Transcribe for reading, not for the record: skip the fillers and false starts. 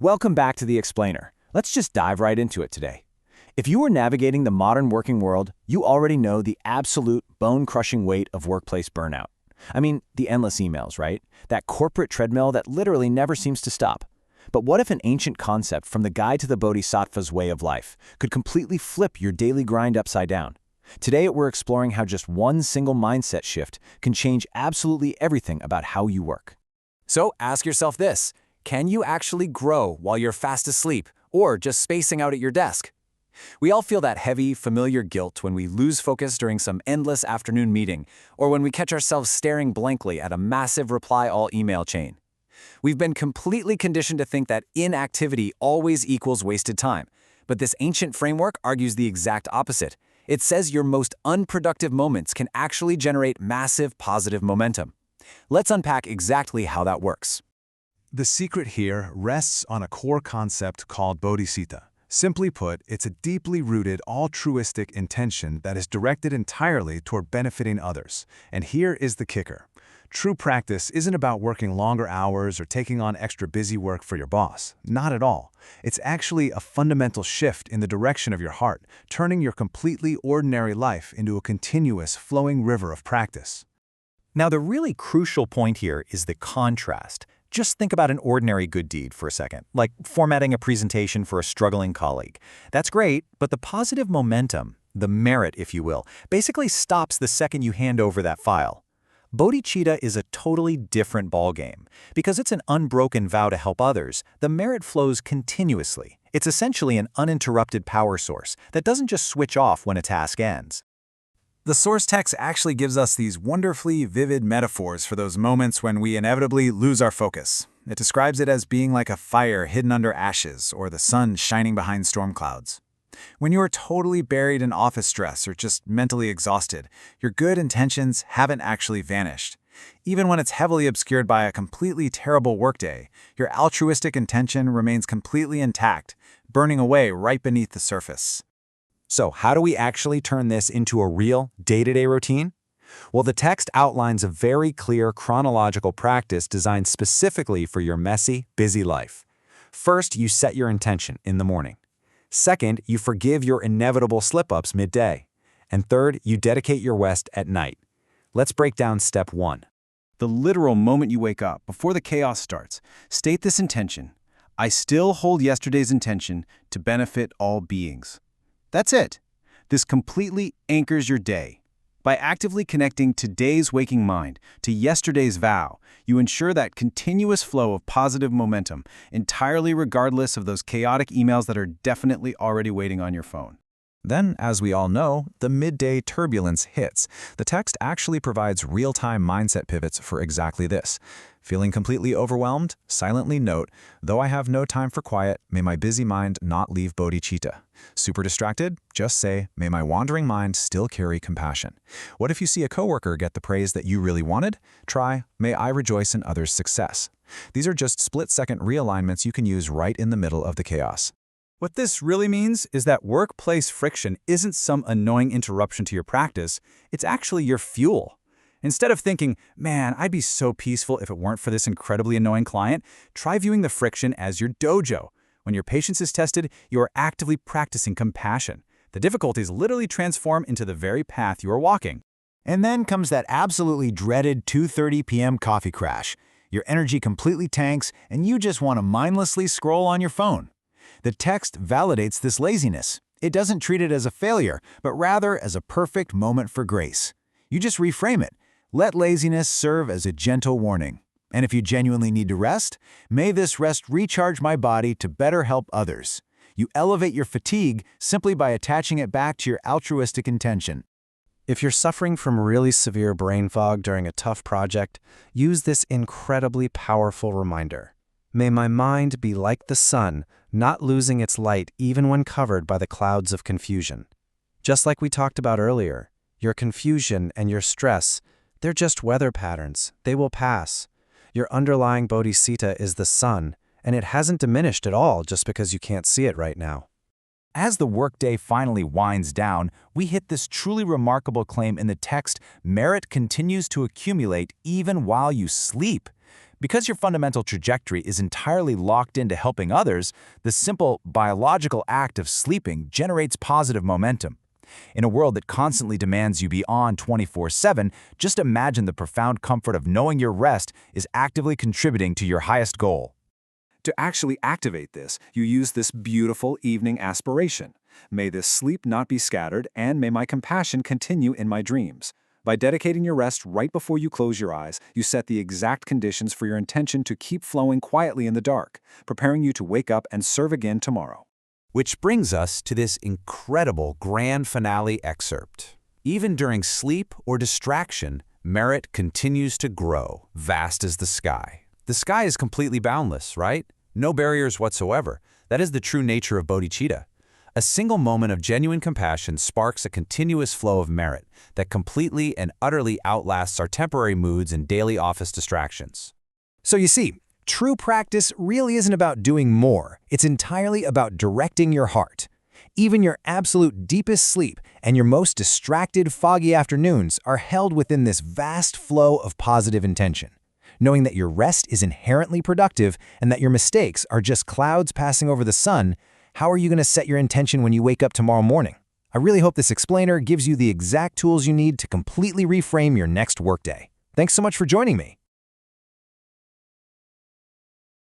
Welcome back to The Explainer. Let's just dive right into it today. If you are navigating the modern working world, you already know the absolute bone-crushing weight of workplace burnout. I mean, the endless emails, right? That corporate treadmill that literally never seems to stop. But what if an ancient concept from the Guide to the Bodhisattva's way of life could completely flip your daily grind upside down? Today, we're exploring how just one single mindset shift can change absolutely everything about how you work. So ask yourself this: can you actually grow while you're fast asleep or just spacing out at your desk? We all feel that heavy, familiar guilt when we lose focus during some endless afternoon meeting or when we catch ourselves staring blankly at a massive reply-all email chain. We've been completely conditioned to think that inactivity always equals wasted time, but this ancient framework argues the exact opposite. It says your most unproductive moments can actually generate massive positive momentum. Let's unpack exactly how that works. The secret here rests on a core concept called Bodhicitta. Simply put, it's a deeply rooted, altruistic intention that is directed entirely toward benefiting others. And here is the kicker. True practice isn't about working longer hours or taking on extra busy work for your boss. Not at all. It's actually a fundamental shift in the direction of your heart, turning your completely ordinary life into a continuous, flowing river of practice. Now, the really crucial point here is the contrast. Just think about an ordinary good deed for a second, like formatting a presentation for a struggling colleague. That's great, but the positive momentum, the merit, if you will, basically stops the second you hand over that file. Bodhicitta is a totally different ballgame. Because it's an unbroken vow to help others, the merit flows continuously. It's essentially an uninterrupted power source that doesn't just switch off when a task ends. The source text actually gives us these wonderfully vivid metaphors for those moments when we inevitably lose our focus. It describes it as being like a fire hidden under ashes or the sun shining behind storm clouds. When you are totally buried in office stress or just mentally exhausted, your good intentions haven't actually vanished. Even when it's heavily obscured by a completely terrible workday, your altruistic intention remains completely intact, burning away right beneath the surface. So how do we actually turn this into a real, day-to-day routine? Well, the text outlines a very clear chronological practice designed specifically for your messy, busy life. First, you set your intention in the morning. Second, you forgive your inevitable slip-ups midday. And third, you dedicate your rest at night. Let's break down step 1. The literal moment you wake up, before the chaos starts, state this intention: I still hold yesterday's intention to benefit all beings. That's it. This completely anchors your day. By actively connecting today's waking mind to yesterday's vow, you ensure that continuous flow of positive momentum, entirely regardless of those chaotic emails that are definitely already waiting on your phone. Then, as we all know, the midday turbulence hits. The text actually provides real-time mindset pivots for exactly this. Feeling completely overwhelmed? Silently note, though I have no time for quiet, may my busy mind not leave bodhicitta. Super distracted? Just say, may my wandering mind still carry compassion. What if you see a coworker get the praise that you really wanted? Try, may I rejoice in others' success. These are just split-second realignments you can use right in the middle of the chaos. What this really means is that workplace friction isn't some annoying interruption to your practice, it's actually your fuel. Instead of thinking, man, I'd be so peaceful if it weren't for this incredibly annoying client, try viewing the friction as your dojo. When your patience is tested, you are actively practicing compassion. The difficulties literally transform into the very path you are walking. And then comes that absolutely dreaded 2:30 p.m. coffee crash. Your energy completely tanks, and you just want to mindlessly scroll on your phone. The text validates this laziness. It doesn't treat it as a failure, but rather as a perfect moment for grace. You just reframe it. Let laziness serve as a gentle warning. And if you genuinely need to rest, may this rest recharge my body to better help others. You elevate your fatigue simply by attaching it back to your altruistic intention. If you're suffering from really severe brain fog during a tough project, use this incredibly powerful reminder. May my mind be like the sun, not losing its light even when covered by the clouds of confusion. Just like we talked about earlier, your confusion and your stress, they're just weather patterns. They will pass. Your underlying bodhicitta is the sun, and it hasn't diminished at all just because you can't see it right now. As the workday finally winds down, we hit this truly remarkable claim in the text: merit continues to accumulate even while you sleep. Because your fundamental trajectory is entirely locked into helping others, the simple biological act of sleeping generates positive momentum. In a world that constantly demands you be on 24/7, just imagine the profound comfort of knowing your rest is actively contributing to your highest goal. To actually activate this, you use this beautiful evening aspiration. May this sleep not be scattered, and may my compassion continue in my dreams. By dedicating your rest right before you close your eyes, you set the exact conditions for your intention to keep flowing quietly in the dark, preparing you to wake up and serve again tomorrow. Which brings us to this incredible grand finale excerpt. Even during sleep or distraction, merit continues to grow, vast as the sky. The sky is completely boundless, right? No barriers whatsoever. That is the true nature of Bodhicitta. A single moment of genuine compassion sparks a continuous flow of merit that completely and utterly outlasts our temporary moods and daily office distractions. So you see, true practice really isn't about doing more. It's entirely about directing your heart. Even your absolute deepest sleep and your most distracted, foggy afternoons are held within this vast flow of positive intention. Knowing that your rest is inherently productive and that your mistakes are just clouds passing over the sun, how are you going to set your intention when you wake up tomorrow morning? I really hope this explainer gives you the exact tools you need to completely reframe your next workday. Thanks so much for joining me.